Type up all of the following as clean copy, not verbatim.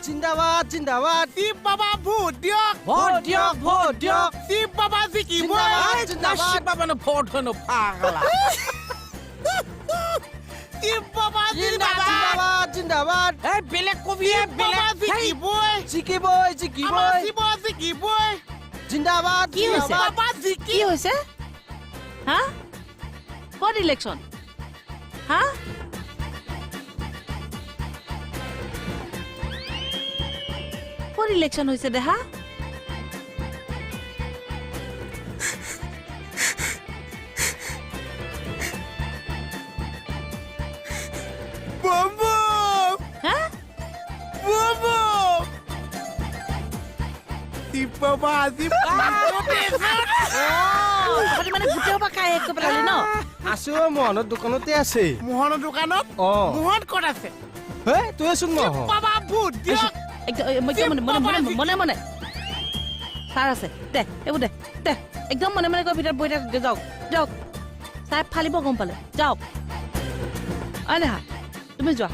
জিন্দাবাদ জিন্দাবাদ শিৱ বাবা ভোট দিয়ক ভোট দিয়ক ভোট দিয়ক শিৱ বাবা জিকিব জিন্দাবাদ বাবা ন ভোট হনো পাগলা শিৱ বাবা জিন্দাবাদ জিন্দাবাদ এই বেলেগ কবি শিৱ বাবা জিকিবই জিকিবই জিকিবই শিৱ জিকিবই জিন্দাবাদ কি হৈছে? জিন্দাবাদ বাবা কি জিকি হৈছে হা ক'ত ইলেকশ্যন হা ক'ত ইলেকশ্যন হৈছে দেহা বম বম হা বম বম শিৱ বাবা আজি আপুনি মানে গোটেই পৰা কাই শেষ কৰি পেলালি ন আছো মোহনৰ দোকানতে আছে মোহনৰ দোকানত অ মোহন ক'ত আছে হে তুই চোন শিৱ মহ বাবা ভোট দিয়ক মনে মনে ছাৰ আছে দে এইবোৰ দে দে একদম মনে মনে গৈ ভিতৰত বহি থাক যাওক যাওক চাই ফালিব গম পালে যাওক অ দেহা তুমি যোৱা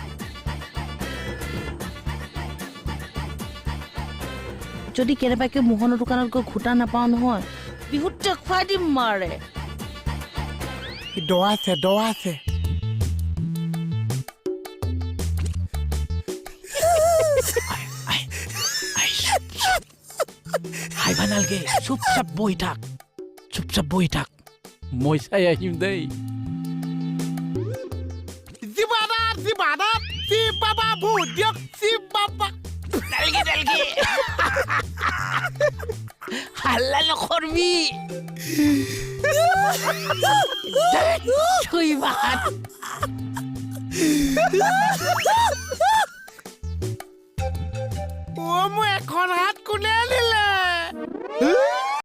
যদি কেনেবাকৈ মোহনৰ দোকানত গৈ ঘোটা নাপাওঁ নহয় বিহুত খুৱাই দিম মাৰে দ আছে হাইবা নালগে চুপচাপ বহি থাক মই চাই আহিম দেই জিবাদাত শিৱ বাবা ভোট দিয়ক শিৱ বাবা নালগে হাল্লা নকৰবি থৈবাত মই এখন হাত কোনে